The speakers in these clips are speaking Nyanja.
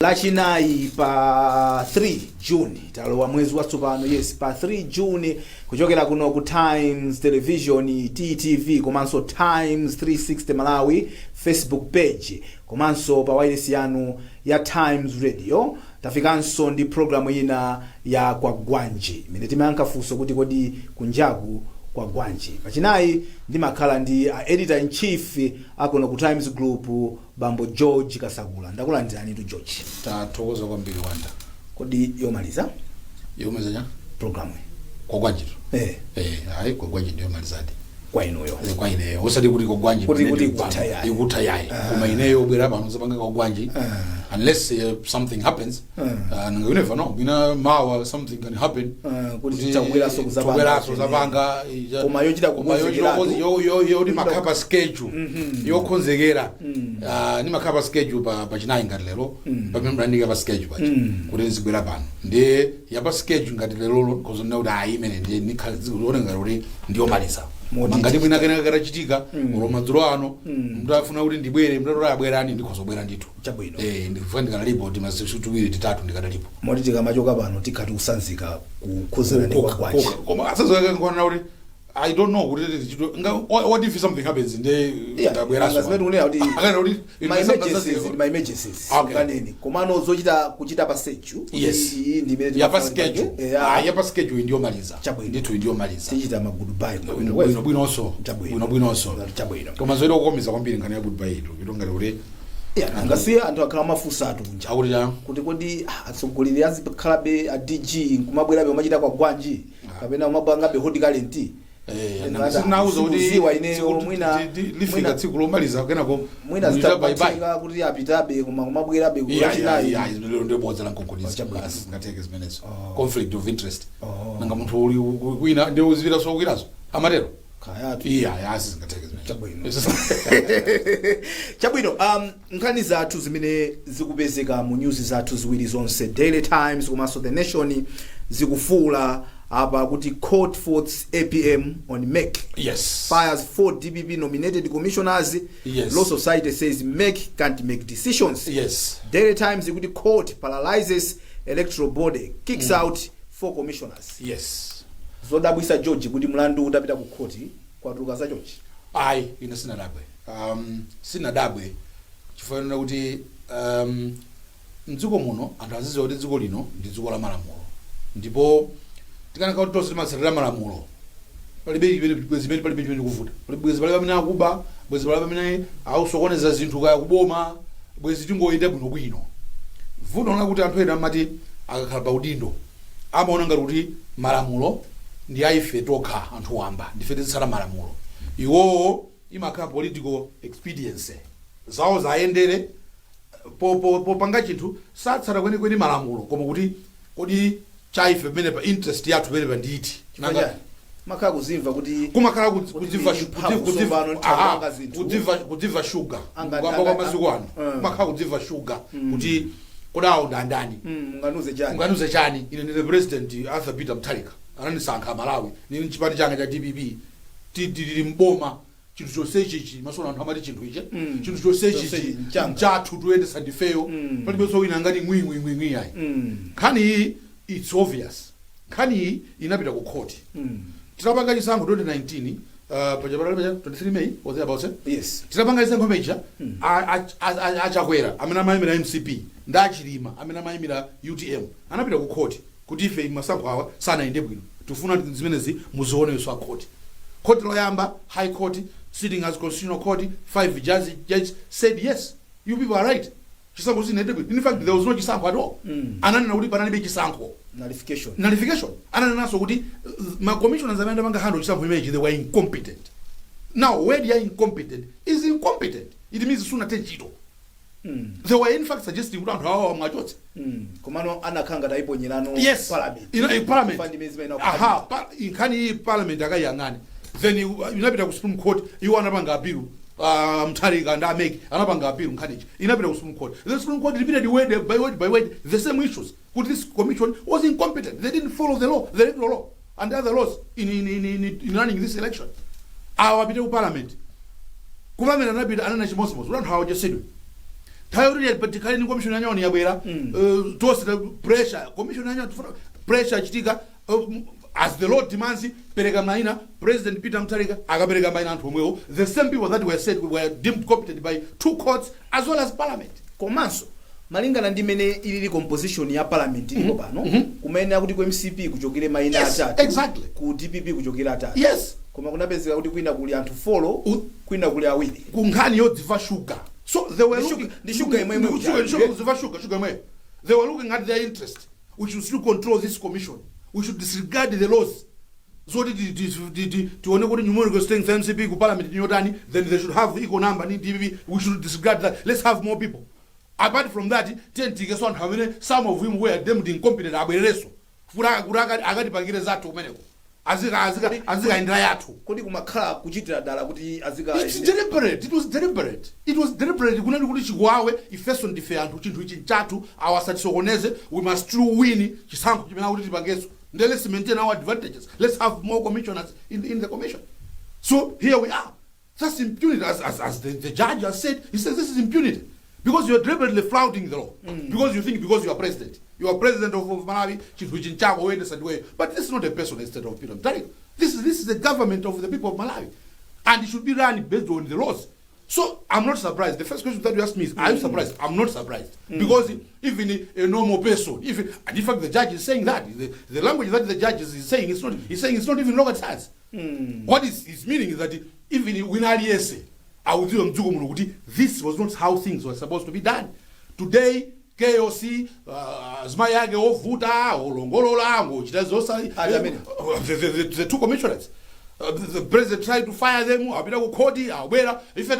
Lachinayi pa 3 June talowa mwezi watsopano yes pa 3 June kuchokera kuno ku Times Television TTV komanso Times 360 Malawi Facebook page komanso pa wireless yanu ya Times Radio tafikanso ndi programu ina ya Kwagwanji imene timayankha funso kuti kodi kunjaku Kwagwanji. Pachinayi ndimakhala ndi editor in chief akuno ku Times Group Bambo George Kasagula. Ndakulandirani ndi George. Tathokoza kwambiri Wanda. Kodi yomaliza? Yomaliza nya? Programu. Kwagwanji. Hayi Kwagwanji ndiyo malizadi. Kwa inuyo. Kwa ineyo. Usati kuti Kwagwanji. Kuti kutayai. Ikutayai. Kuma ineyo ubwera pano zapanga Kwagwanji. Unless something happens. You never know. Bina mawa something can happen. Kuti chakubwera so kuzapanga. Kubwera so zapanga. Koma yochita kukonzekera. Yo ni makapa schedule. Yo konzekera. Ni makapa schedule pa chinayi ngati lero. Pa membrandika pa schedule pa. Kuti zibwera pano. Ndi yapa schedule ngati lero kozo na uda imene ndi nikhalizikule ngati ndiyo maliza. Ngati mwina kana karachitika Roma dzulo ano mndu afuna kuti ndibwere mndu abwerani ndikhozobwera ndithu chabwino ndikufandikana report masiku 2 3 ndikadalipo moti tikamachoka pano tikhati kusanzika kukhuzana ndi Kwagwanji koma asazoka ngona kuti I don't know kuti what if something happens ndabwera so akana kuti my emergencies kaneni komano zochita kuchita pa sechu ndimene ya pa schedule ya pa schedule ndiyo maliza ndithu ndiyo maliza tichita ma goodbye bwinonso chabwino koma zoida kukomiza kwambiri ngani ya goodbye ito ngati kuti angasiya anthu akhala mafusa atunja kuti kodi atsogoleri azikhalabe a DG kumabwerabe umachita Kwagwanji kapena umabwangabe hodi talent sinauza kuti mwina lifika tsiku lomaliza kenako mwina zitabayibayi kuti apitabe kumabwerabe kuchinayi ndio bodza la konkolisa ngateke zimenezo conflict of interest nanga munthu uli kwina ndio uzivira so kwirazo amatero kayatu yasi ngateke zimenezo chabwino nkhani zathu zimene zikupezeka mu news zathu ziwiri zonse Daily Times komanso The Nation zikufuula apa kuti court votes APM on MEC fires 4 DPP nominated commissioners. Law Society says MEC can't make decisions. Daily Times kuti court paralyzes electoral body kicks out 4 commissioners. Zodabwisa George kuti mlandu utapita ku court kwatuluka za George ina sinadabwe chifanana kuti mdziko muno anthu aziziwa kuti dziko lino ndi dziko la malamulo ndipo tikana kuti tonse timatsatira malamulo palibe bwezi palibe kuvuta bwezi palibe amene akuba bwezi palibe amene akusokoneza zinthu kaya kuboma bwezi tingoyenda bwino vuto ona kuti anthu ena amati akakhala pa udindo amaona ngati kuti malamulo ndi aife tokha anthu wamba ndife titsala malamulo iwo imakhala political expediency zawo zayendere popanga chinthu satsala kwenikweni malamulo koma kuti kodi chaife pamene pa interest yathu pamene pa nditi nanga makhala kuzimva kuti kumakhala kudziva sugar kwa maziko ano makhala kudziva sugar kuti kodawo ndandani nganuze chani ine ndi president Arthur Peter Mutharika ananisankha Malawi nini chipani changa cha DPP tili mboma chinthu chonsechi masona anthu amati chinthu ichi chinthu chonsechi chathu tuyendesa ndifeyo palibe so wina ngati ngwingwi yayi Nkhani it's obvious Nkhani inapita ku court tilapanga chisankho 2019 pachapala 23 May was there about tilapanga chisankho meja a Chakwera amene amayimira MCP nda Chilima amene amayimira UTM anapita ku court kuti ife masankho awa sanayende bwino tufuna zimenezi muzione so court loyamba high court sitting as constitutional court 5 judges said yes you people are right chisankho sinayende bwino in fact there was no chisankho at all ananena kuti panalibe chisankho nullification ananenanso kuti ma commissioners amene amanga handle chisankho imeji they were incompetent. Now where they are incompetent is incompetent, it means sooner tenchito. They were in fact suggesting kuti anthu awo amwachotse komano anakhanga taiponyerano parliament Nkhani parliament akayang'ane then inapita ku Supreme Court iwo anapanga appeal Mutharika and Ameki anapanga appeal Nkhani inapita ku Supreme Court. The Supreme Court repeated word by word the same issues. Could this commission was incompetent, they didn't follow the law, the electoral law and the other laws in running this election. Our parliament anapita anana chimosmos ulantu hawo just said tayori particularly ni commission yanyo yabwera toast pressure commission yanyo pressure chitika as the law demands pereka maina President Peter Mutharika akapereka maina anthu omwewo the same people that were said were deemed competent by 2 courts as well as parliament. Komanso malingana ndi mene ili composition ya parliament iko pano kumene akuti ku MCP kuchokere maina atatu exactly ku DPP kuchokera atatu yes koma kunapezeka kuti kwina kuli anthu 4 kwina kuli awiri ku nkhani yodziva sugar so they were looking sugar imwe sugar imwe they were looking at their interest. We should still control this commission. We should disregard the laws. So to only numerical strength MCP ku parliament nyotani, then they should have equal number in DPP. We should disregard that. Let's have more people. Apart from that, some of whom were deemed incompetent abwereso. Agati pangire zatu umeneko. Azika indra yatu. Kodi kumakhala kuchitira dala kuti azika It's deliberate. It was deliberate. It was deliberate. Kunali kuti chigwawe ifeso ndife anthu chinthu ichi nchatu awasatisokoneze we must true win chisankho chimene kuti tipangeso. Let's maintain our advantages. Let's have more commissioners in the commission. So here we are. That's impunity as the judge has said. He says this is impunity. Because you are deliberately flouting the law. Because you think because you are president. You are president of Malawi, but this is not a person instead of Peter Mutharika. This is the government of the people of Malawi. And it should be run based on the laws. So I'm not surprised. The first question that you asked me is, are you surprised? I'm not surprised. Because even a normal person, and in fact the judge is saying that, the language that the judge is saying, he's saying it's not even rocket science. What is meaning is that even Winari I would do this was not how things were supposed to be done. Today, KOC, Zmayage Vuta, Olongolola, the 2 commissioners. The president tried to fire them, if a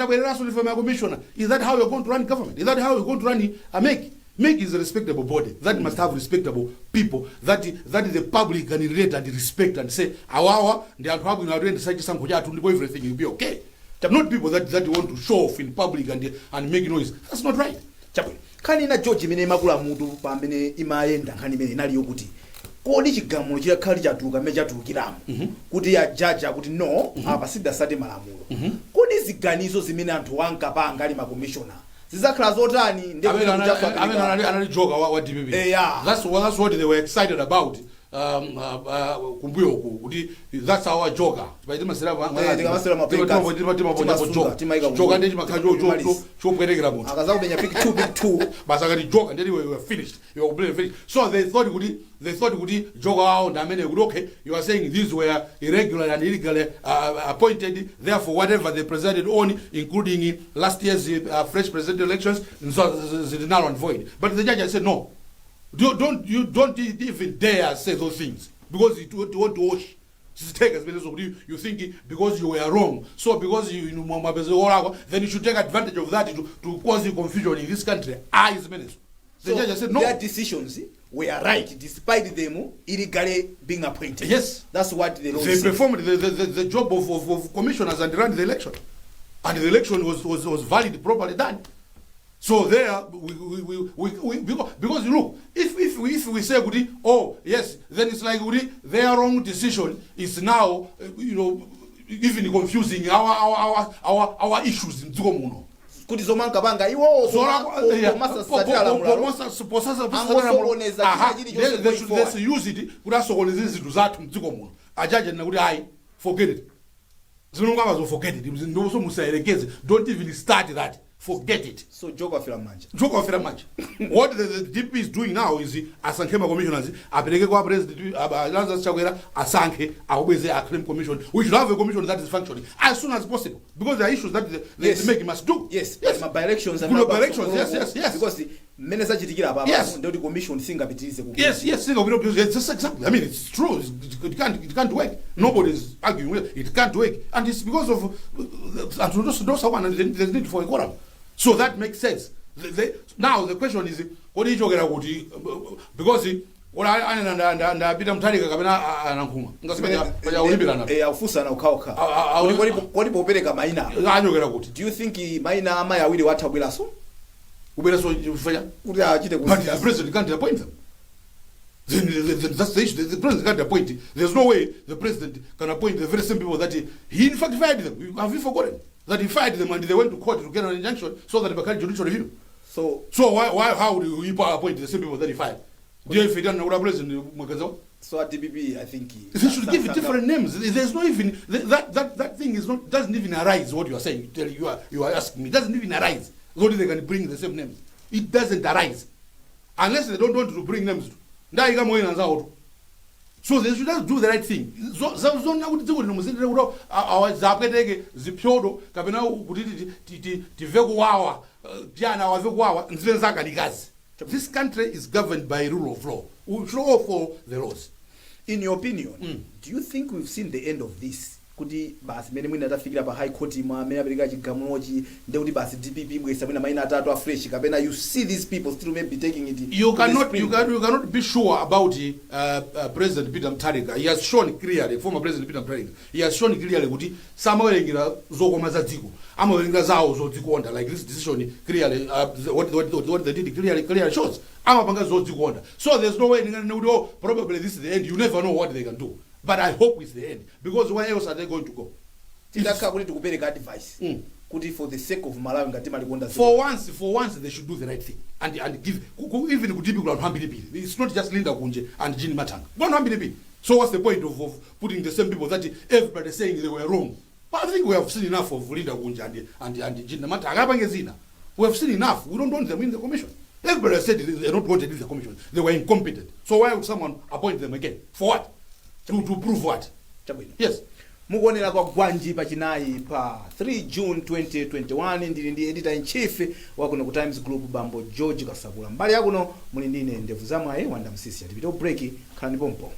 commissioner. Is that how you're going to run government? Is that how you're going to run a MEC? MEC is a respectable body. That must have respectable people. That is the public can relate and respect and say, they are probably not doing everything will be okay. Not people that want to show off in public and make noise. That's not right. Kani na George mene makula mutu pambene imayenda nkhani mene nali yokuti kodi chigamulo chakhala chatuka mechatuukiramu kuti ya judge kuti no apa sidasate malamulo kodi ziganizo zimene anthu ankapanga ali ma commissioner zizakhala zotani ndekuti anali joker wa DPP. That's what they were excited about. That's our joker. So they thought okay, you are saying these were irregular and illegally appointed, therefore whatever they presided on, including last year's fresh presidential elections, is null and void. But the judge said no. Don't even dare say those things because you want to wash. You think because you were wrong, so because then you should take advantage of that to cause confusion in this country. The judge said no. Their decisions were right despite them illegally being appointed. Yes, that's what they performed the job of commissioners and ran the election, and the election was valid, properly done. So there, because look, if we say oh yes, then it's like their wrong decision is now even confusing our issues in Zugomuno. They should use it. Forget it. Forget it. Don't even start that. Forget it. So joke of manja. Joke of manja. What the DP is doing now is asankema commissioners apeleke kwa president Lazarus Chakwera asanke aweze a claim commission. We should have a commission that is functioning as soon as possible because there are issues that the make must do. Yes. By elections and by elections. Yes. Because the minister chitikira baba ndio the commission singapitirize ku. Yes, exactly. I mean it's true. It can't work. Nobody is arguing with it. It can't work. And it's because of those one and there's need for a quorum. So that makes sense. Now the question is, what is because what I Peter Mutharika kabena anankuma. Ngasimenya ulimbirana. Afusa na ukauka. What ipopereka maina. Anyogera kuti. Do you think maina ama yawili watabwiraso? Uberaso ufanya? Kuti achite But the president can't appoint them. Then that's the issue. The president can't appoint. There's no way the president can appoint the very same people that he in fact fired them. Have you forgotten? That he fired them and they went to court to get an injunction so that they can judicial review. So how do you appoint the same people 35? Do you fit on the president Mwakazo? So at DPP, I think they should give it different names. There's no even that thing is not doesn't even arise. What you are saying, you are asking me, doesn't even arise. Only they can bring the same names. It doesn't arise unless they don't want to bring names. So they should just do the right thing. So now we do our zapeteke zipyodo kapena kuti tivekuwawa piana wavekuwawa nzenzaka likazi. This country is governed by rule of law. We should all follow the laws. In your opinion, do you think we've seen the end of this? Kuti basi mene mwina atafikira pa high court mwa mene apereka chigamulochi nde kuti basi DPP mwesa mwina maina atatu a fresh kapena you see these people still maybe taking it. You cannot be sure about President Peter Mutharika. He has shown clearly, former President Peter Mutharika, he has shown clearly kuti samawerengira zokoma za dziko amawerengira zawo zodzikonda, like this decision clearly what they did clearly shows amapanga zodzikonda. So there's no way probably this is the end. You never know what they can do. But I hope it's the end, because where else are they going to go? Advice. For the sake of Malawi, for once they should do the right thing and give even good people on it's not just Linda Kunje and Jean Matang. So what's the point of putting the same people that everybody is saying they were wrong? But I think we have seen enough of Linda Kunje and Jean Matang. We have seen enough. We don't want them in the commission. Everybody said they don't want to leave the commission. They were incompetent. So why would someone appoint them again? For what? To prove what? Yes. Mukuonera Kwagwanji pachinayi pa 3 June 2021 ndili ndi editor in chief wa kuno ku Times Group Bambo George Kasakula. Mbali yakuno muli ndine ndevu zamwayi wanda msisi atipita break khalani pompo.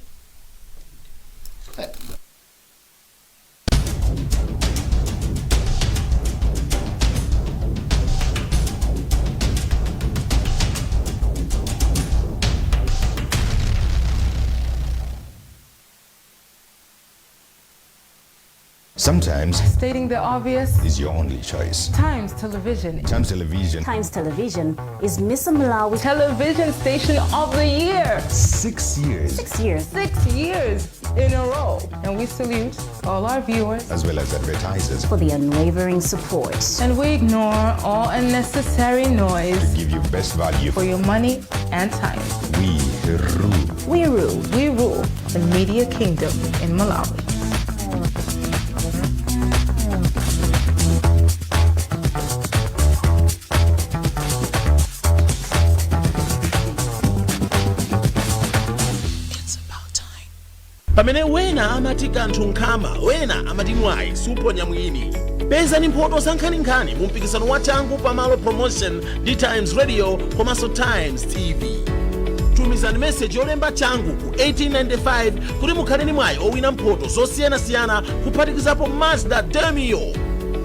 Sometimes stating the obvious is your only choice. Times Television. Times Television. Times Television is Miss Malawi Television Station of the Year. 6 years. 6 years. 6 years in a row. And we salute all our viewers as well as advertisers for the unwavering support. And we ignore all unnecessary noise to give you best value for your money and time. We rule. We rule. We rule the media kingdom in Malawi. Pamene wena amati kanthu nkhama, wena amati mwayi suponya mwini. Peza ni mphoto za Nkhani mu mpikisano wa changu pamalo promotion ndi Times Radio komanso Times TV. Tumizani message yolemba changu ku 1895 kuti mukhale ni mwayi owina mphoto zosiyanasiyana kuphatikizapo Mazda Demio.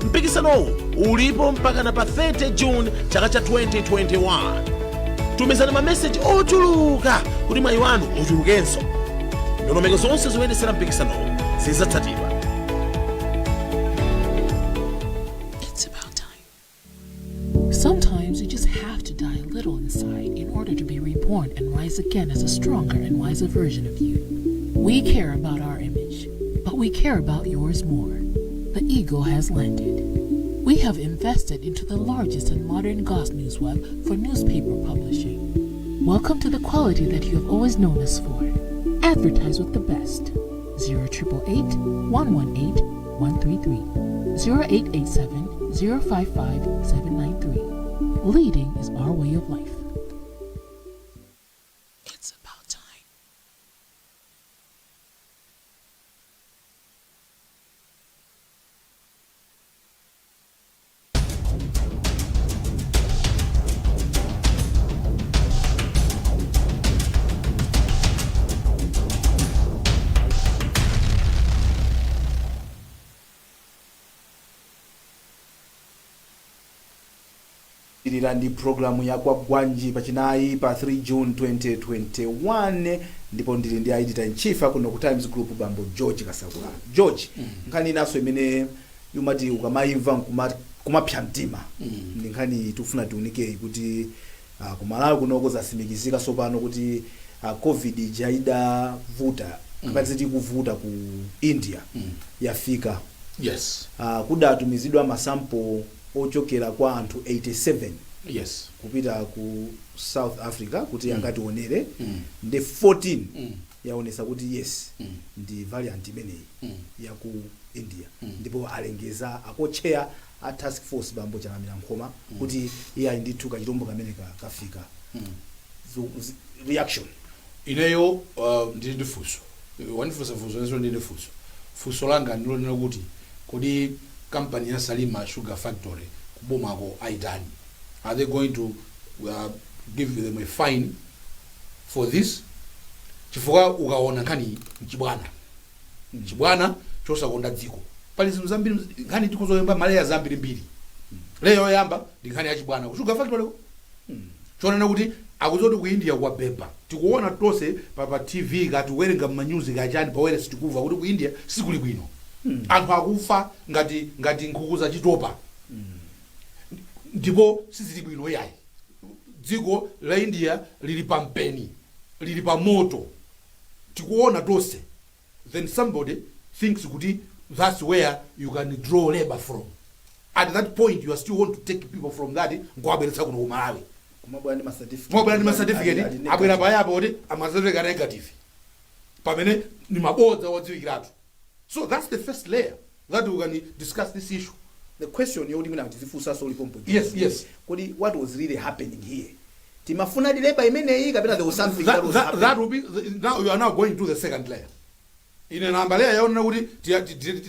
Mpikisanowu ulipo mpaka na pa 30 June chaka cha 2021. Tumizani ma message ochuluka kuti mwayi wanu uchulukenso. Ndondomeko zonse zoyendesera mpikisano zizatsatidwa. It's about time. Sometimes you just have to die a little inside in order to be reborn and rise again as a stronger and wiser version of you. We care about our image, but we care about yours more. The Eagle has landed. We have invested into the largest and modern gossip news web for newspaper publishing. Welcome to the quality that you have always known us for. Advertise with the best. 0888 118 133 0887 055 793. Leading is our way of life. It's about time. Ndi programu ya Kwagwanji pachinayi pa 3 June 2021 ndipo ndili ndi editor in chief kuno ku Times Group Bambo George Kasakula. George, nkhani naso imene yumati ukamaimva kumapya mtima. Ndi nkhani tufuna tiunike kuti ku Malawi kunoko zasimikizika sopano kuti COVID jaida vuta kapati kuvuta ku India yafika. Yes. Kudatumizidwa masample ochokera kwa anthu 87 yes kupita ku South Africa kuti angationere ndi 14 yaonesa kuti yes ndi variant imeneyi ya ku India ndipo alengeza akocheya a task force bambo chanamira Nkhoma kuti iye ndithu kachitombo kamene kafika reaction ineyo ndili ndi funso wanifunsa funso neso ndili ndi funso langa ndilonena kuti kodi company ya Salima Sugar Factory kubomako aitani, are they going to give them a fine for this? Chifukwa ukaona Nkhani chibwana chosakonda dziko pali zinthu zambiri Nkhani tikuzoyamba malaya zambiri mbiri leyo yamba ndi Nkhani ya chibwana ku Sugar Factory chonena kuti akuzoti ku India kwa beba tikuona tose pa TV ngati werenga ma news kachani pawere situkuva kuti ku India sikuli bwino anthu akufa ngati nkhuku za chitopa ndipo sizili bwino yayi dziko la India lili pa mpeni lili pa moto tikuona tose, then somebody thinks kuti that's where you can draw labor from. At that point you are still want to take people from that ngwabweretsa kuno ku Malawi kumabwera ndi ma certificate abwera payapo kuti amacertificate negative pamene ni mabodza odziwikiratu. So that's the first layer that we can discuss this issue. The question yoti mina tizifusa so lipo point. Yes. Kodi what was really happening here? Timafuna labor imeneyi kapena there was something that was happening. That will be now you are now going to the second layer. In an layer yaona kuti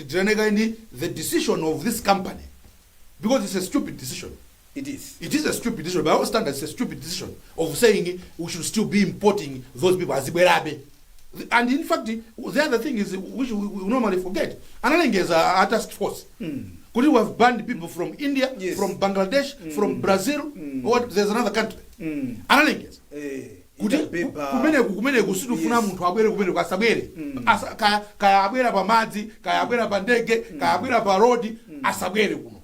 tireneka indi the decision of this company, because it's a stupid decision. It is a stupid decision. By our standards, it's a stupid decision of saying we should still be importing those people as Iberabe. And in fact, the other thing is which we normally forget. Analenge is a task force. Could you have banned people from India, from Bangladesh, from Brazil, or there's another country? Analenge is. Kumene kusitu funa muntu abwere kumene kwasabwere. Kaya abwera pa madzi, kaya abwera pa ndege, kaya abwera pa road, asabwere kuno.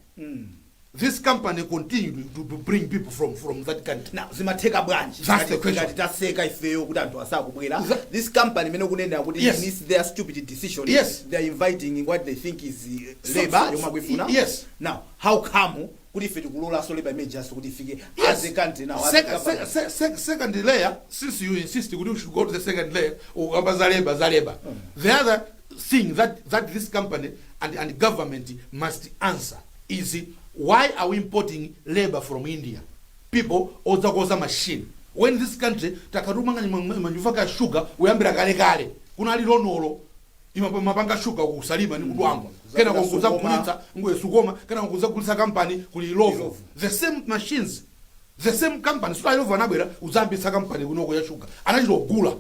This company continued to bring people from that country. Now, zimateka bwanji. That's the question. Taseka ifeyo kuti anthu asakubwera. This company mene kunena kuti it's their stupid decision. Yes. They are inviting what they think is labor yomakwifuna. Yes. Now, how come kuti ife tikulola so labor image just kuti ifike as a country now? Second layer, since you insist we should go to the second layer, labor. The other thing that this company and government must answer is why are we importing labor from India? People ozakoza machine. When this country takarumanga manufacture sugar, uyambira kale. Kuna lonolo imapanga sugar ku Salima ni kudwamba. Kena kukuza kulitsa ngwe sukoma, kena kukuza kulitsa company kuli Love. The same machines, the same company. So Love anabwera uzambisa company kunoko ya sugar. Anachiro gula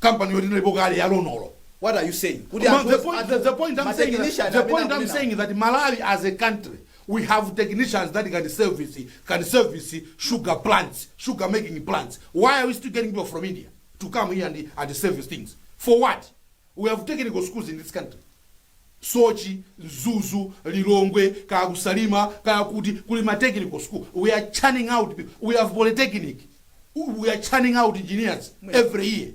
company yodina ipo kale ya lonolo. What are you saying? The point I'm saying is that Malawi as a country, we have technicians that can service sugar plants, sugar making plants. Why are we still getting people from India to come here and service things? For what? We have technical schools in this country. Sochi, Zuzu, Lilongwe, Salima, Kulima technical school. We are churning out people. We have polytechnic. We are churning out engineers every year.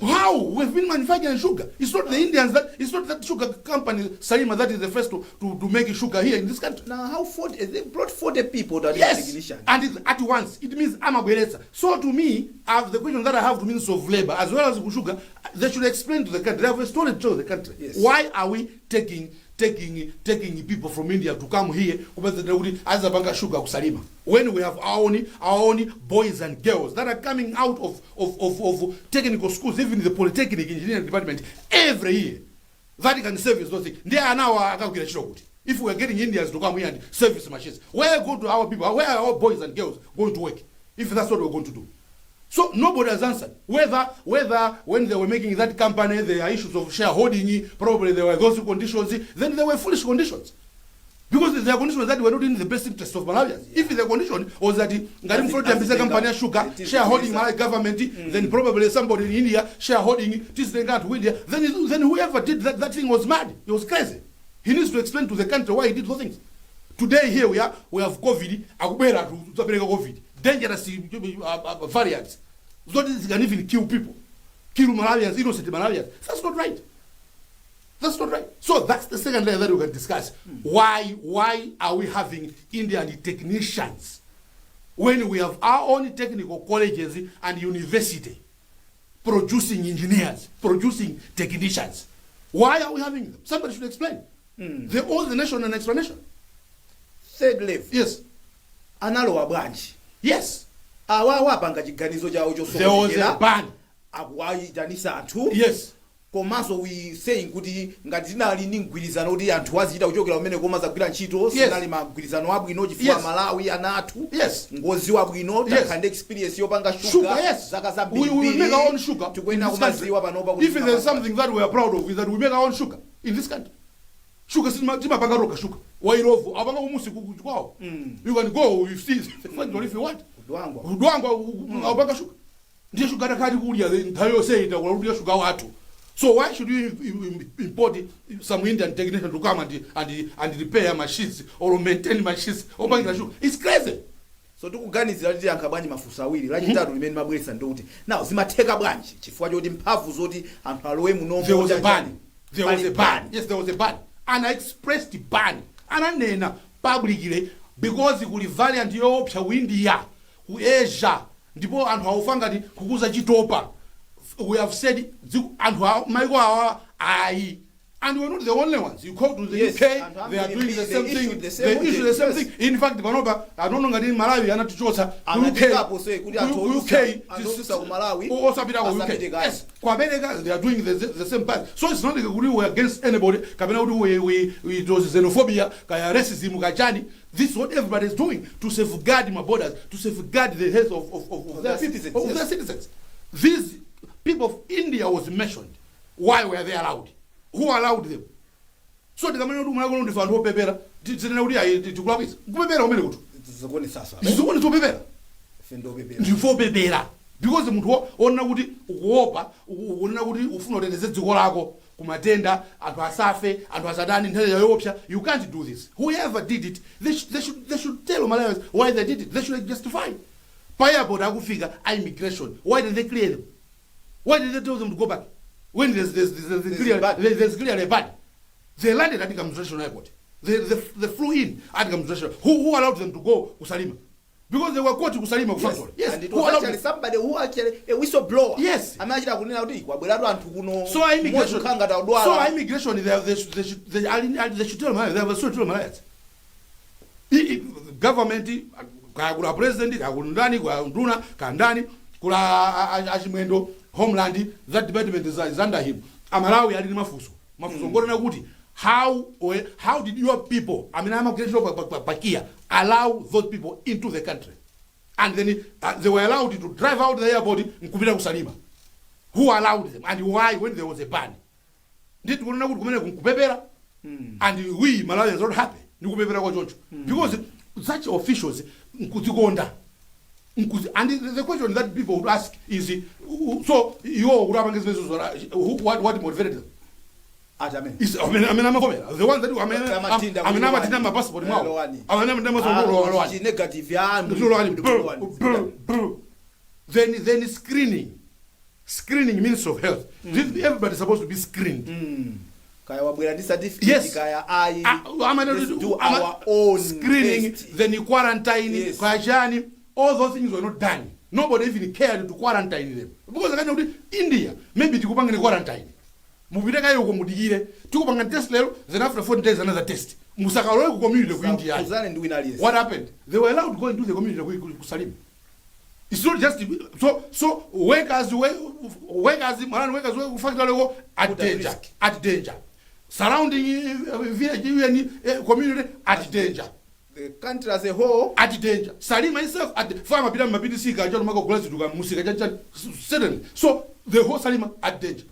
How? We've been manufacturing sugar. It's not the Indians it's not that sugar company Salima that is the first to make sugar here in this country. Now how 40 they brought 40 people that yes, and at once it means Amagweresa. So to me, the question that I have to Minister of Labor as well as sugar, they should explain to the country. They have a story to tell the country. Yes. Why are we taking people from India to come here as a bank sugar Salima when we have our own boys and girls that are coming out of technical schools, even the polytechnic engineering department every year that can service those things. They are now if we are getting Indians to come here and service machines, where go to our people, where are our boys and girls going to work if that's what we're going to do? So nobody has answered whether when they were making that company there are issues of shareholding, probably there were those conditions, then there were foolish conditions. Because there are conditions that were not in the best interest of Malawians. If the condition was that the company sugar shareholding Malawi government, then probably somebody in India shareholding this thing to India, then whoever did that thing was mad. He was crazy. He needs to explain to the country why he did those things. Today here we have COVID, COVID. Dangerous variants. So this can even kill people. Kill Malawians, innocent Malawians. That's not right. That's not right. So that's the second layer that we can discuss. Why are we having Indian technicians when we have our own technical colleges and university producing engineers, producing technicians? Why are we having them? Somebody should explain. They owe the nation an explanation. Third level. Yes. Analowa branch. Yes. Awawa panga chiganizo chawo There was a ban. Akuwayitanisa anthu. Yes. Komanso we saying kuti ngati tinali ndi mgwirizano kuti anthu azichita kuchokera kumene koma zagwira ntchito sinali magwirizano abwino chifukwa Malawi anathu ngoziwa bwino takhande experience yopanga sugar zaka zambiri we make our own sugar tikuenda kumaziwa panopa kuti if there's something that we are proud of is that we make our own sugar in this country. Sugar timapanga roka sugar wairovu apanga umusi kwawo. You can go, you see the factory if you want. Udwangwa apanga sugar ndiye sugar takati kulya nthayo sayita kulya sugar watu. So why should you import some Indian technician to come and repair machines or maintain machines or buying the sugar? It's crazy. So tikuganizira kuti ankabwanji mafuso awiri lachitatu limene mabweresa ndokuti now zimatheka bwanji chifukwa choti mphamvu zoti anthu alowe munombo. There was a ban. There was a ban. Yes, there was a ban. And I expressed the ban. Ananena publicly because kuli variant yoopsa ku India, ku Asia, ndipo anthu awufanga kuti kukuza chitopa. We have said and maiko awa ayi. And we're not the only ones. You go to the UK, they are doing the same thing. They issue the same thing. In fact, Banoba, I don't know ngati Malawi anatichosa UK yes. Kwa America, they are doing the same path. So it's not like we were against anybody. Kabena we it was xenophobia, kaya racism, kajani. This is what everybody is doing to safeguard my borders, to safeguard the health of their citizens. These people of India was mentioned. Why were they allowed? Who allowed them? So the government of Malawi to find pepera. To promise. Pepera umene kutu. Zikoni sasa. Zikoni to pepera. Fendo pepera. Ndifo pepera. Because the muntu ona kuti ukuopa, ona kuti ufuna kuteteza dziko lako kumatenda, anthu asafe, anthu asadani nthawi yoopsa. You can't do this. Whoever did it, they should tell Malawians why they did it. They should justify. Airport akufika immigration. Why did they clear them? Why did they tell them to go back? When there's clearly bad. They landed at the administration airport. They flew in at the administration. Who allowed them to go to Salima? Because they were caught in Salima. Yes. And it was actually somebody who actually a whistleblower. Yes. So immigration, they should tell Malawi. They have a story to Malawi. Government, kula president, kula nduna, kandani, kula achimwendo. Homeland, that department is under him. Amalawi alini mafuso. Ngona kuti how did your people, I mean Pakia, allow those people into the country? And then they were allowed to drive out the airport in Kupita Kusalima. Who allowed them? And why when there was a ban? Did ngona kuti kumene kupepera? And we Malawians are not happy. Nikupepera kwa choncho. Because such officials nkutikonda. And the question that people would ask is, so what motivated them? Is I'm the one that I'm a passport now. Then screening means of health. Everybody is supposed to be screened. Yes. Do our own screening, then you quarantine, all those things were not done. Nobody even cared to quarantine them. Because I know India, maybe to go back in quarantine. Mubireka yoko mudigire, to go back and test level, then after 14 days another test. Musakaro community of India. What happened? They were allowed to go into the community of Kusalim. It's not just so workers factory at danger. Surrounding village community at danger. The country as a whole at danger. Salim myself at the farm suddenly. So the whole Salima at danger.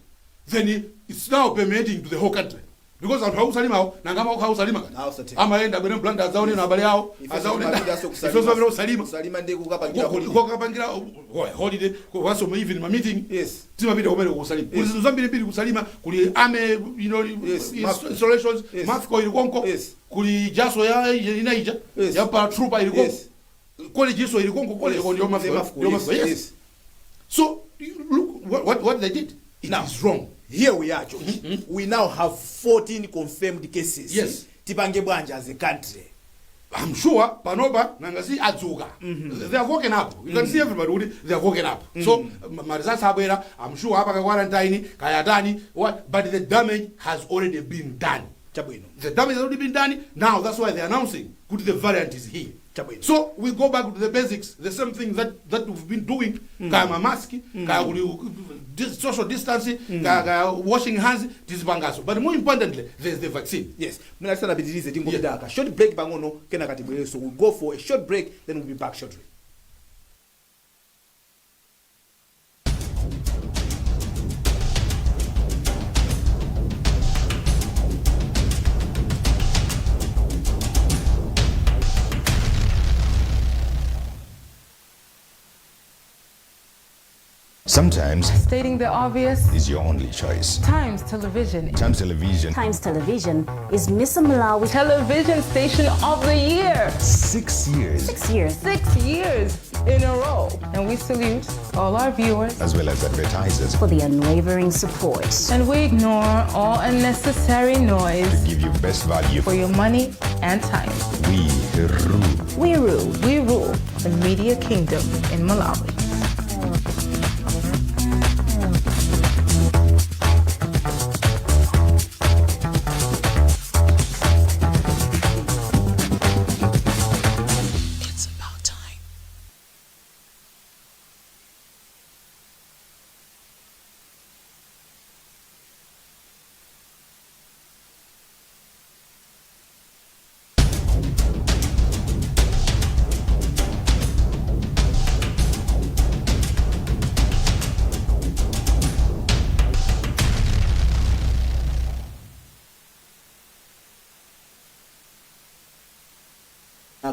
Then it's now permeating to the whole country. Because of how Salima, Nangama how Salima. I'm going to plant a zone in Abaleao, a zone in Salima, holiday, was even my meeting. Yes, Salima, Kuli Ame, you know, installations, Mafco, yes. Kuli Jaso in Niger, Yapa Trooper, yes. Colleges or yes. So look what they did. It is wrong. here we are, George. We now have 14 confirmed cases. Yes. Tipange bwanja as a country. I'm sure panopa nangasi adzuka. They are woken up. You can see everybody they are woken up. So results abwera, I'm sure hapa ka quarantine kayatani what, but the damage has already been done. Chabwino. The damage has already been done. Now that's why they're announcing good the variant is here. Chabwino. So we go back to the basics, the same thing that we've been doing. Kaya mask, kaya social distancing, kaya washing hands, tizipangaso. But more importantly, there's the vaccine. Yes. Mina sana bidilize tingo bidaka. Short break bangono kena katibwele. So we'll go for a short break, then we'll be back shortly. Sometimes Stating the obvious, is your only choice. Times Television. Times Television, Times Television is Miss Malawi Television Station of the Year. 6 years, 6 years. 6 years in a row. And we salute all our viewers. as well as advertisers, For the unwavering support. And we ignore all unnecessary noise give you best value. for your money and time. We rule. We rule. We rule the media kingdom in Malawi. It's about time.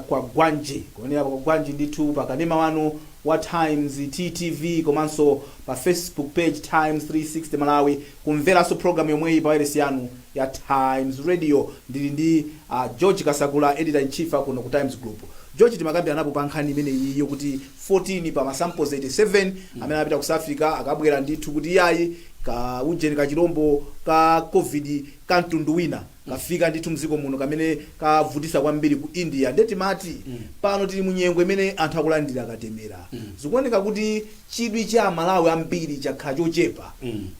Kwagwanji kuonera Kwagwanji ndithu pakanema wanu wa Times TTV komanso pa Facebook page Times 360 Malawi kumveranso program yomweyi pa wireless yanu ya Times Radio. Ndili ndi George Kasagula, editor in chief kuno ku Times Group. George, timakambira napo pa nkhani imene iyo kuti 14 pa masamples 87 amene anapita ku South Africa akabwera ndithu kuti yayi ka ujeni ka chilombo ka COVID ka mtundu wina kafika ndithu mziko muno kamene kavutisa kwambiri ku India. Ndeti mati pano tili munyengo imene anthu akulandira katemera. Zikuoneka kuti chidwi cha Malawi ambiri chakhala chochepa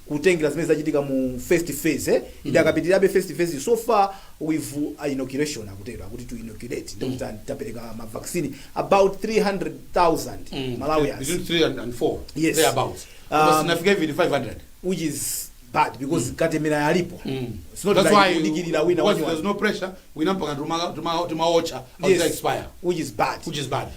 kutengera zimene zachitika mu first phase. Ida akapitirabe first phase so far with inoculation akutero akuti to inoculate ndikuti tapereka ma vaccine about 300,000 Malawians. Between 3 and 4. Yes. Thereabouts. Nafika even 500. Which is bad because katemera yalipo. It's not That's like why udikirira wina because wanywa. there's no pressure. We don't tumaocha Yes. expire. Which is bad. Which is bad.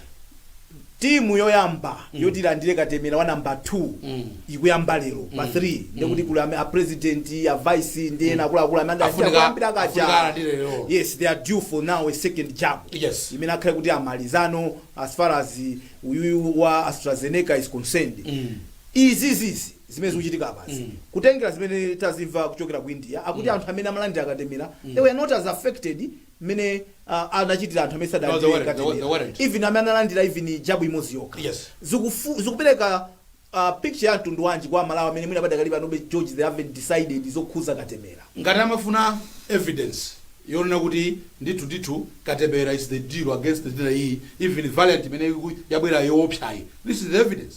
Timu yoyamba yotilandire katemera wa number 2 ikuyamba lero pa 3 ndikuti kula a president a vice ndi ena kula amanda Africa kaja. lero. Yes, they are due for now a second jab. Yes. Imena kale kuti amalizano as far as uyu wa AstraZeneca is concerned. Izi zimene zikuchitika basi kutengera zimene tazimva kuchokera ku India akuti anthu amene amalandira katemera they were not as affected mene anachitira anthu amene sadandire katemera, even amene analandira even jabu imodzi yokha. Yes. Zikupereka picture ya mtundu wanji kwa Malawi amene mwina padakali panobe George they haven't decided zokhuza katemera. Ngati amafuna evidence yonena kuti ndithu katemera is the deal against the delay, even variant imene yabwera yoopsayi. This is the evidence.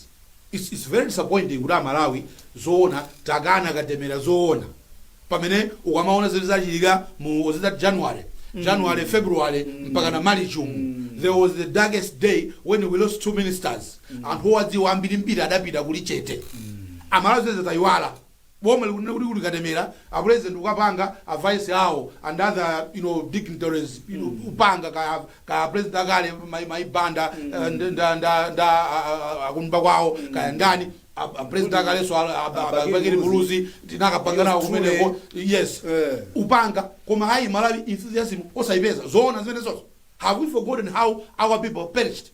It's very disappointing kuti Malawi zoona takana katemera zoona pamene ukamaona zili zachitika mu January, February mpaka na March. There was the darkest day when we lost 2 ministers and who was the ambiri adapita kuli chete. Amalawi zeze tayiwala bomwe kuti katemera a president ukapanga a vice awo and other dignitaries upanga ka president akale maibanda nda akumba kwawo kaya ndani a president akale so abagiri buluzi tinakapangana kumeneko. Yes. Upanga koma hayi Malawi enthusiasm osaipeza zona zimene zozo. Have we forgotten how our people perished?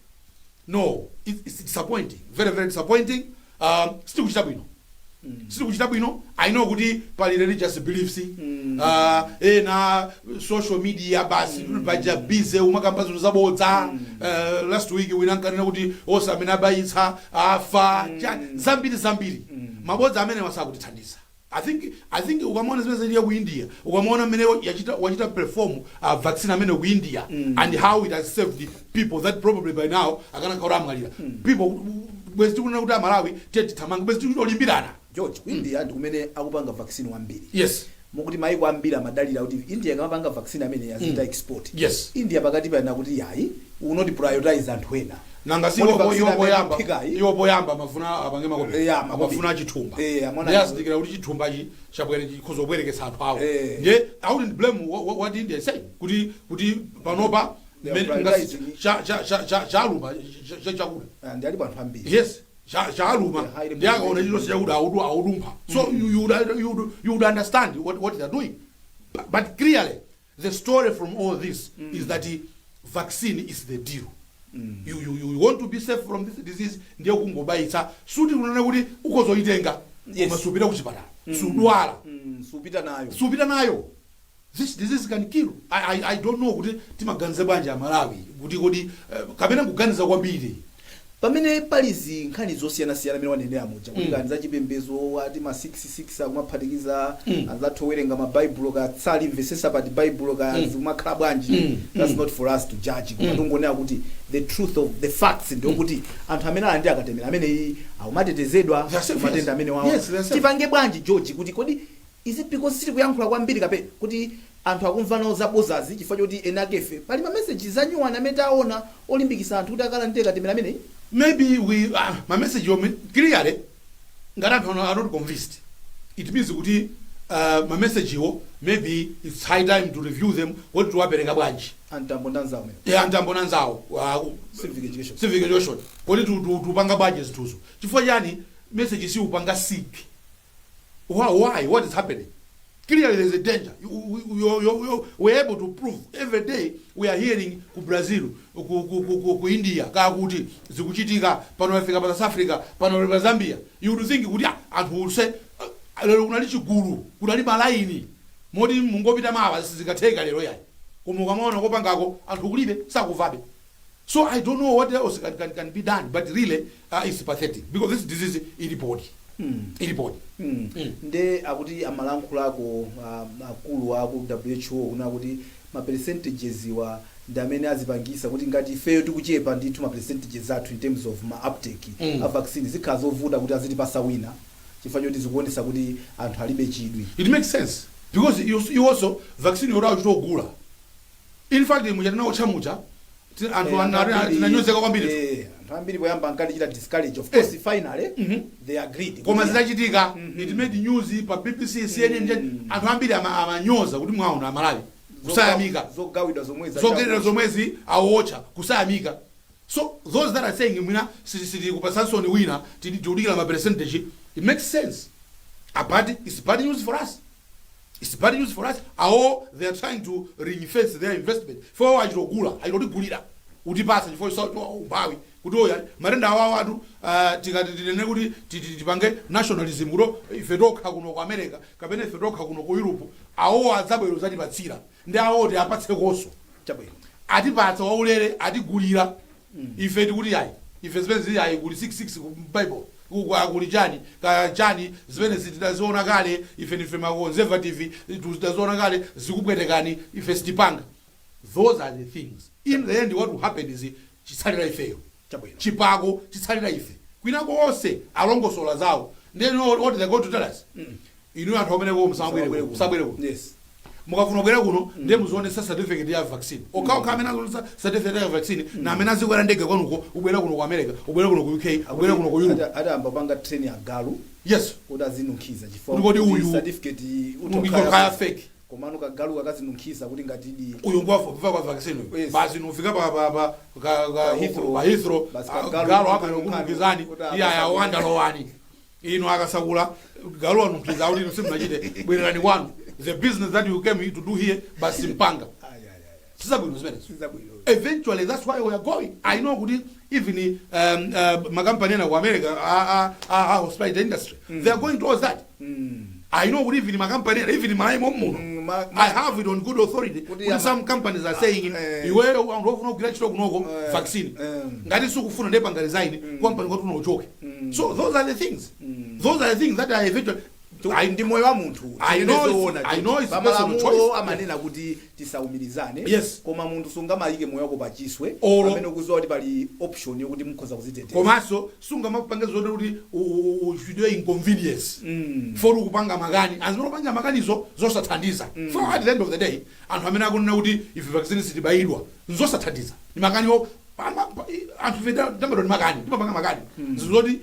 No, it's disappointing, very very disappointing. Still kuchita bwino. I know kuti pali religious beliefs na social media basi baja busy umakambazo zabodza. Last week winankanena kuti osa amene abayitsa afa zambiri mabodza amene wasakutithandiza I think ukamona zimene ya ku India ukamona mene wachita perform vaccine amene ku India and how it has saved the people that probably by now akana kauramgalira people bwezi tikuna kuti Malawi tete tamanga bwezi tikolimbirana George ku India ndi kumene akupanga vaccine wambiri. Yes. Mukuti maiko ambiri amadalira kuti India ngamapanga vaccine amene yazita export. Yes. India pakati pana kuti yayi unoti prioritize anthu ena. Nanga si iwo boyamba mafuna abange makope amafuna chithumba yazidikira kuti chithumba chi chabwere chikhozo bwerekesa anthu awo nje I wouldn't blame what India say kuti panopa chaluma chakula ndi ali anthu ambiri. Yes, chaluma ndiyakaona chilo chakuda awudumpha. So you would understand what they are doing, but clearly the story from all this is that the vaccine is the deal. You want to be safe from this disease, ndiye kungobayitsa suti unene kuti ukozoitenga umasupita kuchipatala sudwala supita nayo. This disease can kill. I don't know kuti timaganize banja Malawi kuti kapena kuganiza kwambiri pamene palizi nkhani zosiyana-siyana mene wanenera muja kuti nkhani za chipembedzo ati ma 66 akumaphatikiza anzathu owerenga mabaibulo katsali mvesesa pa baibulo kazimakhala bwanji. That's not for us to judge. Kumatongonera kuti the truth of the facts ndio kuti anthu amene ali ndi akatemera amene akumatetezedwa matenda amene wawo. Tipange bwanji George kuti kodi is it because siri kuyankhula kwambiri kape kuti anthu akumvanawo zabozazi chifukwa choti ena akefe pali ma messages anyuwana amene taona olimbikisa anthu kuti akala ndi akatemera amene. Maybe my message clearly ngati anthu are not convinced. It means kuti my message maybe it's high time to review them what tiwapereka bwanji antambonanzawo antambonanzawo civic education kuti tupanga bwanji zinthuzo chifukwa chani message si upanga sick. Why? What is happening? Clearly there is a danger. We're able to prove every day. We are hearing ku Brazil, ku India, kuti zikuchitika pano Africa, South Africa, pano Zambia. You would think kuti and who will say unali chigulu kunali malaini modi mungopita mawa zikatheka lero yayi koma ukamaona kopangako anthu kulibe sakuvabe. So I don't know what else can be done, but really it's pathetic because this disease ilipodi. Nde akuti amalankhulako akulu aku WHO kuna kuti ma percentages wa ndamene azipangisa kuti ngati ifeyo tikuchepa ndithu ma percentages athu in terms of ma uptake a vaccine zikhaza ovuta kuti azitipasa wina chifukwa choti zikuonesa kuti anthu alibe chidwi. It makes sense because you also vaccine yora uchitogula. In fact muchana ochamucha anthu ananyozeka kwambiri. Ambiri boyamba nkali chita discourage of course finally they agreed koma zitachitika it made news pa BBC CNN anthu ambiri amanyoza kuti mwaona Malawi kusayamika zogawidwa zomwezi awocha kusayamika. So those that are saying mwina siti kupasansoni wina tidikira ma percentage it makes sense. But it's bad news for us. Or they are trying to reinvest their investment for ajogula ayirodigulira utipasa chifukwa so umbawi kutoya marenda awa watu tikatitene kuti tipange nationalism kuto ife tokha kuno ku America kapena ife tokha kuno ku Europe awo adzabwero zatipatsira ndi awo ti apatse koso chabwino atipatsa waulere atigulira ife tikuti yayi ife zimene yayi kuli 66 ku Bible kuli chani zimene zitidaziona kale ife ma conservative tidaziona kale zikubwetekani ife sitipanga. Those are the things. In the end what will happen is chitsalira ifeyo chipako chitsalira ife kwinako onse alongosola zawo. Then what they go to tell us inu anthu amene ko musabwere ko yes mukafuna bwera kuno ndiye muzionesa certificate ya vaccine okha amene azonesa certificate ya vaccine na amene azikwera ndege kwanuko ubwera kuno ku America ubwera kuno ku UK ubwera kuno ku Europe adamba panga train ya galu. Yes kuti azinunkhiza chifukwa uyu certificate utokaya fake komano kagalu akazinunkhiza kuti ngatidi uyu ngwafa kwa vaccine basi nofika pa Heathrow galu akanunkizani ya wanda lowani ino akasakula galu anunkhiza kuti simnachite bwererani kwanu. The business that you came to do here, but simpanga. Eventually, that's why we are going. I know even my company in America are hospitality industry. They are going towards that. I know even my company, even my mom, I have it on good authority. Some companies are saying, "You are vaccine." That is so company got no joke. So those are the things. Those are the things that are eventually. ndi moyo wa munthu. I know it's personal choice. Amanena kuti tisaumirizane. Yes. Koma munthu sungamayike moyo wako pachiswe. Amene ukuziwa kuti pali option yokuti mukhoza kuziteteza. Komanso sungamapanga zote kuti uchidwe inconvenience. For kupanga makani. Azimapanga makanizo zosathandiza. For at the end of the day, anthu amene akunena kuti if vaccine sitibayidwa nzosathandiza. Ni makaniwo anthu veda ndambato ni makani. Timapanga makani. Zoti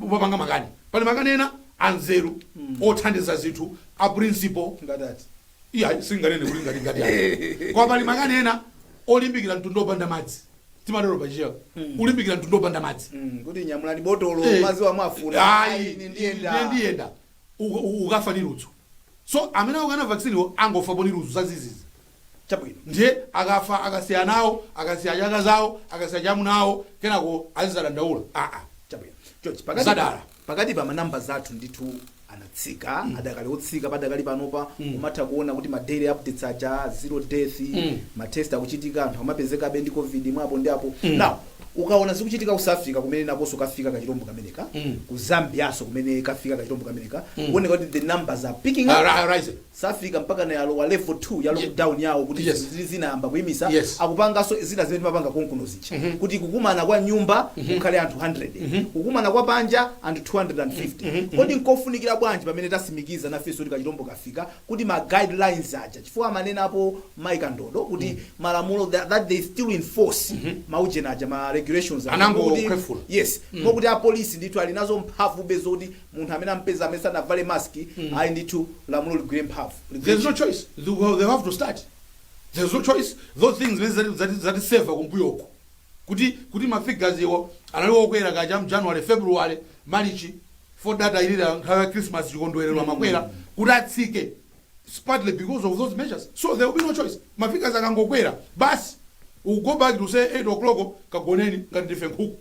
upapanga makani. Pali makani ena anzeru othandiza zithu a principle ngatati. Iya singanene kuli ngati. Kwa pali makani ena olimbikira mtundu opanda madzi. Timadero pachia. Ulimbikira mtundu opanda madzi. Kuti nyamulani botolo mazi wa mwafuna. Ndienda. Ukafa ni rutso. So amene akana vaccine wo angofa boni rutso zazizizi. Chabwino. Ndiye akafa akasiya nawo, akasiya chaka zawo, akasiya chamu nawo, kenako azizadandaula. Chabwino. George pakati pa manamba zathu ndithu anatsika adakali otsika padakali panopa umatha kuona kuti ma daily updates aja 0 death matest akuchitika anthu amapezeka be ndi covid mwapo ndi apo. Now ukaona zikuchitika ku South Africa kumene naponso kafika kachirombo kameneka ku Zambiaso kumene kafika kachirombo kameneka kuoneka kuti the numbers are picking up. Rising. South Africa mpaka na yalo wa level 2 ya lockdown yawo kuti zinayamba kuyimisa akupangaso zina zimene mapanga konkuno zicha kuti kukumana kwa nyumba kukhale anthu 100 kukumana kwa banja anthu 250 kodi nkofunikira bwanji pamene tasimikiza nafeso kuti kachirombo kafika kuti ma guidelines aja chifukwa manena apo Mike Ndodo kuti malamulo that they still enforce maujena aja ma regulations anango careful. Yes ngokuti a police ndithu ali nazo mphamvu bezoti munthu amene ampeza amene sanavale mask ali ndithu lamulo ligwire mphamvu. There's no choice. They have to start. There's no choice. Those things that is safe kumbuyoko. Kuti ma figures yo analiwo kwera kaja January, February, March for that idea have Christmas chikondwererwa makwera kuti atsike partly because of those measures. So there will be no choice. Ma figures akangokwera basi u go back to say 8 o'clock kagoneni ngati ndife nkhuku.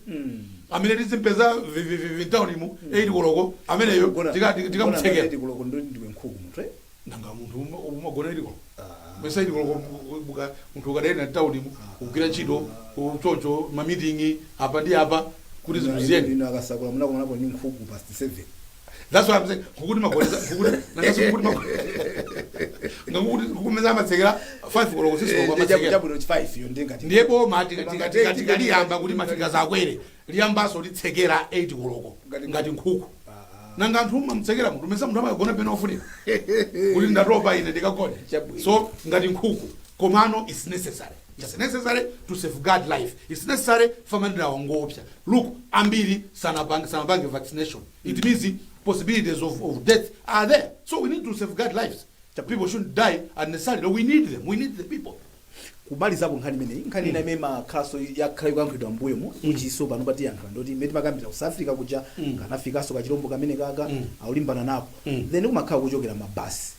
Amene tizimpeza town mu 8 koloko ameneyo tikamutsekera 8 koloko ndiwe nkhuku munthu nanga munthu umagona 8 koloko. Mesa 8 koloko munthu ukadaenda town mu ukira chito uchocho ma meeting apa ndi apa kuti zibuziyeni ino akasakula munako munapo ni nkhuku past 7. That's what I'm saying. Kukuti magoneza kukuti nangaso kukuti magoneza. Ngakuti kukumeza amatsekera 5 koloko 6 koloko amatsekera. Jabu 5 yo ndengati. Ndipo mati tikati yamba kuti mafika zakwere. Liyambaso litsekera 8 koloko ngati nkhuku. Nanga anthu mamtsekera munthu mesa munthu amakagona pena ofunika. Kuti ndatopa ine ndikagone. So ngati nkhuku komano is necessary. It's necessary to safeguard life. It's necessary for mandira wangopya. Look, ambiri sanabange vaccination. It means the possibilities of death are there. So we need to safeguard lives. The people shouldn't die unnecessarily. We need them. We need the people. Kubalizapo nkhani imeneyi nkhani ina mema khaso yakhale kwankhidwa mbuyo mu kuchiso pano pati yankha ndoti meti makambira ku South Africa kuja kanafikaso kachirombo kamene kaka aulimbana nako then kumakhala kuchokera mabasi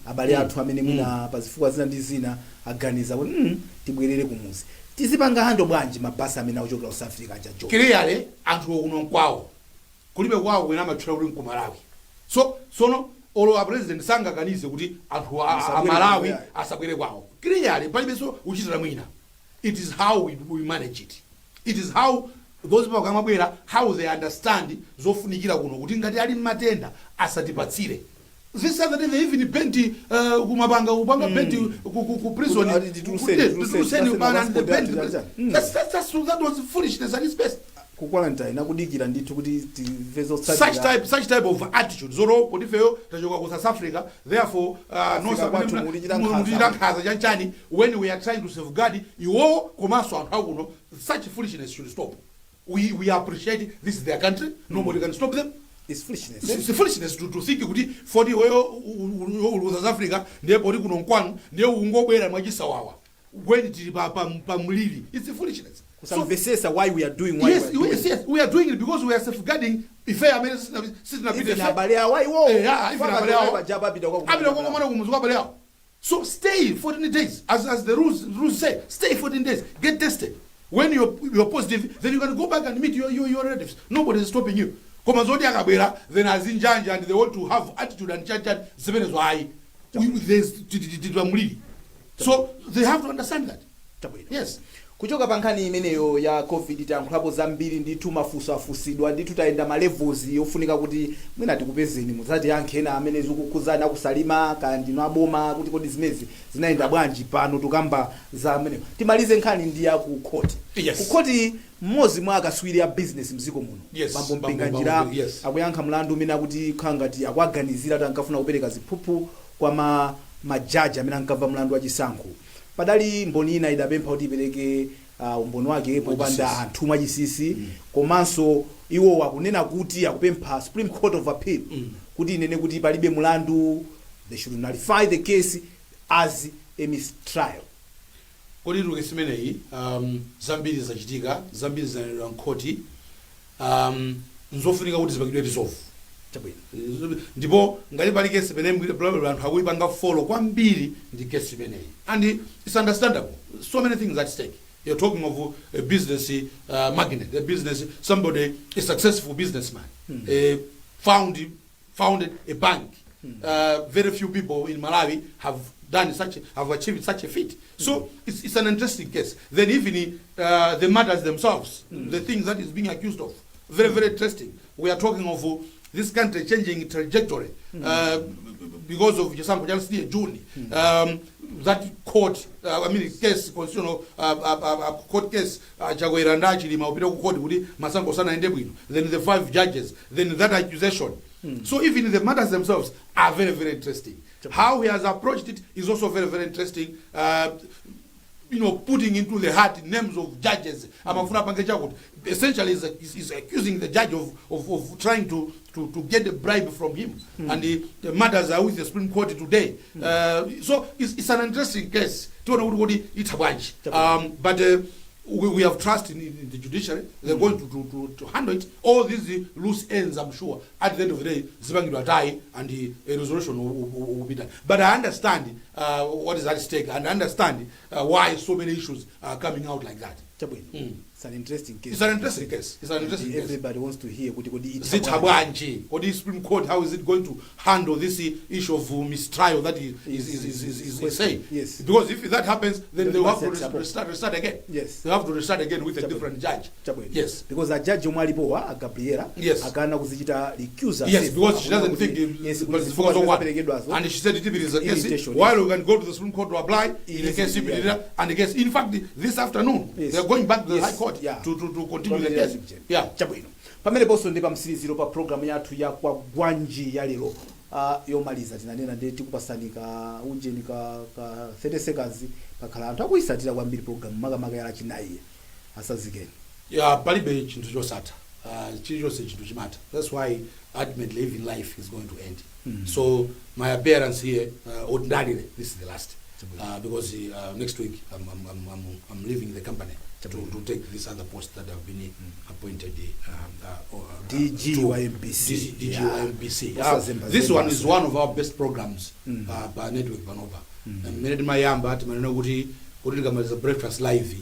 abale athu amene mwina pazifukwa zina ndi zina aganiza kuti tibwerere kumuzi tizipanga hando bwanji mabasi amene akuchokera ku South Africa aja jo kiriyale anthu okuno kwawo kulibe kwawo kwena amathira kuti ku Malawi sono olo a president sangaganize kuti anthu a Malawi asabwere kwawo kiriyale palibe so uchitira mwina. It is how we manage it. It is how those people kamabwera how they understand zofunikira kuno kuti ngati ali matenda asatipatsire. This other day they even bent kumabanga upanga bent ku prison that was foolishness at its best. Ku quarantine nakudikira ndithu kuti tivezo such type of attitude zoro kuti feyo tachoka ku South Africa therefore no sabakhaza chanchani when we are trying to safeguard iwo komanso anthu akuno such foolishness should stop. We appreciate this is their country, nobody can stop them. It's foolishness. It's foolishness to think kuti 40 weyo South Africa ndipo kuno nkwanu ndiye ungobwera mwachisawawa when tili pa mlili. It's a foolishness. So why we are doing yes, we are doing it because we are safeguarding if I am sitting a bit so stay 14 days as the rules say. Stay 14 days, get tested. When you're positive, then you can go back and meet your relatives. Nobody is stopping you. Koma Zodiak abwera then azinjanja and they want to have attitude and chat zimene zwayi so they have to understand that. Yes. kuchoka pa nkhani imeneyo ya covid tayankhulapo zambiri ndithu mafunso afusidwa ndithu tayenda ma levels yofunika kuti mwina tikupezeni muzati yankhe ena amene zikukhuzana kusalima kandino aboma kuti kodi zimezi zinayenda bwanji pano tukamba za ameneyo. Timalize nkhani ndi ya ku court. Ku court mmozi mwa akaswiri a business mziko muno Bambo Mpinganjira akuyankha mlandu umene akuti khangati akuaganizira kuti ankafuna kupereka ziphuphu kwa majaji amene ankava mlandu wa chisankho. Padali mboni ina idapempha kuti ipereke umboni wake popanda anthu mwachisisi komanso iwo wakunena kuti akupempha Supreme Court of Appeal kuti inene kuti palibe mlandu, they should nullify the case as a mistrial. Kodi tukisimeneyi zambiri zachitika, zambiri zanenedwa mkhoti, nzofunika kuti zipangidwe resolve. Ndipo ngati pali case pene anthu akuyipanga follow kwambiri ndi case imeneyi. And it's understandable. So many things at stake. You're talking of a business magnate, a business, somebody, a successful businessman, founded a bank. Very few people in Malawi have achieved such a feat. So it's an interesting case. Then even the matters themselves, the things that is being accused of, very, very interesting. We are talking of this country changing trajectory because of Chisango Jalsi June. That court, case, constitutional court case, Chakwera Chilima, court, Masango Sana and Debwino. Then the 5 judges, then that accusation. So even the matters themselves are very, very interesting. How he has approached it is also very, very interesting. Putting into the heart names of judges. Essentially is accusing the judge of trying to get a bribe from him. And the matters are with the Supreme Court today. So it's an interesting case. But we have trust in the judiciary. They're going to handle it. All these loose ends, I'm sure, at the end of the day, Zibangi will die and a resolution will be done. But I understand what is at stake, and I understand why so many issues are coming out like that. It's an interesting case. It's an interesting case. It's an interesting case. Everybody wants to hear what the Supreme Court, how is it going to handle this issue of mistrial that is saying? Yes. Because if that happens, then they have to restart again. Yes. They have to restart again with a different judge. Yes. Because a judge Omalipowa, Gabriela, yes, akana kuzichita recuse. Yes, because she doesn't think it's focus on what. And she said it is a case. While we can go to the Supreme Court to apply in the case, and the case. In fact, this afternoon they are going back to the High Court. To continue the case. Yeah. Chabwino. Pamene boso ndi pamsiriziro pa program yathu ya Kwagwanji ya lero yomaliza tinanena ndi tikupasani ka unjeni ka 30 seconds pakhala anthu akuyisatira kwambiri program makamaka ya chinayi asazikeni. Yeah, palibe chinthu chosatha. Chilichonse chinthu chimata. That's why ultimately even life is going to end. So my appearance here ordinarily this is the last. Because next week I'm leaving the company to take this other post that I've been appointed DGYMBC. DGYMBC. This one is one of our best programs by Network Banova. And my yamba to breakfast live.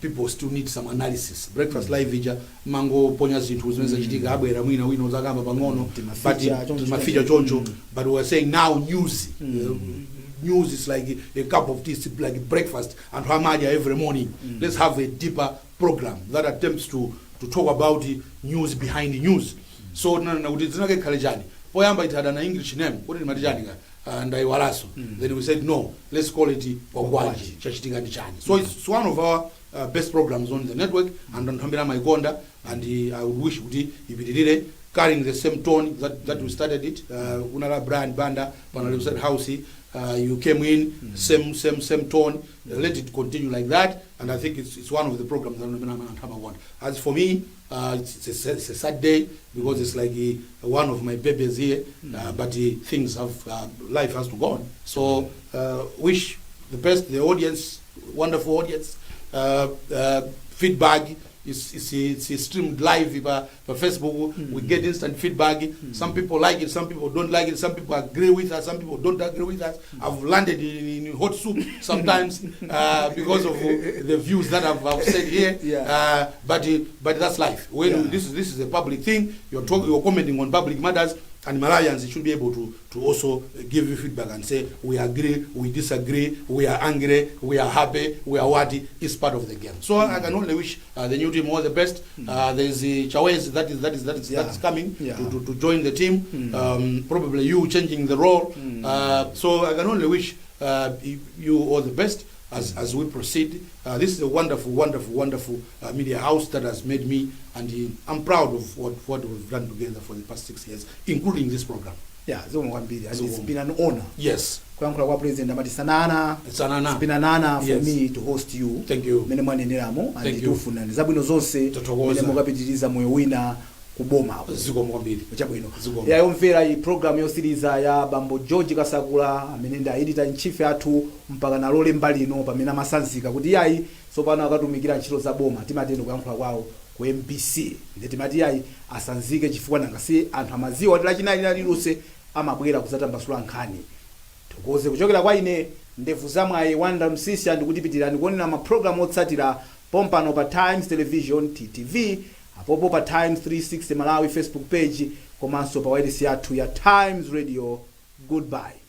People still need some analysis. Breakfast live ija mango ponya zinthu zimene zachitika abwera mwina wino zakamba pang'ono but mafija choncho. But we are saying now news. News is like a cup of tea, like breakfast and hamadia every morning. Let's have a deeper program that attempts to talk about the news behind the news. So utinake kalejani. Poyamba it had an English name. What did Marijani and Iwalaso? Then we said no, let's call it Kwagwanji. So it's one of our best programs on the network and on Hambira Maigonda, and I would wish if it did carrying the same tone that we started it. Unala brand banda panalisaid housey. You came in, same tone. Let it continue like that, and I think it's one of the programs that I'm want. As for me, it's a sad day because it's like one of my babies here, but things have life has to go on. So wish the best, the audience, wonderful audience, feedback. It's streamed live by Facebook. We get instant feedback. Some people like it, some people don't like it, some people agree with us, some people don't agree with us. I've landed in hot soup sometimes because of the views that I've said here. But that's life. When this is a public thing, you're commenting on public matters. and Malawians should be able to also give you feedback and say, we agree, we disagree, we are angry, we are happy, we are worthy. It's part of the game. So I can only wish the new team all the best. There's the Chawes that is coming to join the team. Probably you changing the role. So I can only wish you all the best as we proceed. This is a wonderful media house that has made me, and I'm proud of what we've done together for the past 6 years, including this program. Yeah, and it's been an honor. Yes. President Amati Sanana. It's been an honor for me to host you. Thank you. Thank you. Zabwino zonse mene mukapitiriza moyo wina kuboma yayomvera iyi program yosiriza ya bambo George Kasakula amene ndi editor in chief athu mpaka nalole mbali ino pamene amasanzika kuti yayi sopano akatumikira ntchito za boma timatendo kuyankhula kwawo ku MBC ndi timati yayi asanzike chifukwa nangasi anthu amaziwa kuti lachinali lililonse amabwera kuzatambasula nkhani tokoze kuchokera kwa ine ndevu zamwayi Wanda Msisi andikutipitirani kuonera ma program otsatira pompano pa Times Television TTV apopo pa Times 360 Malawi Facebook page komanso pa wireless yathu ya Times Radio. Goodbye.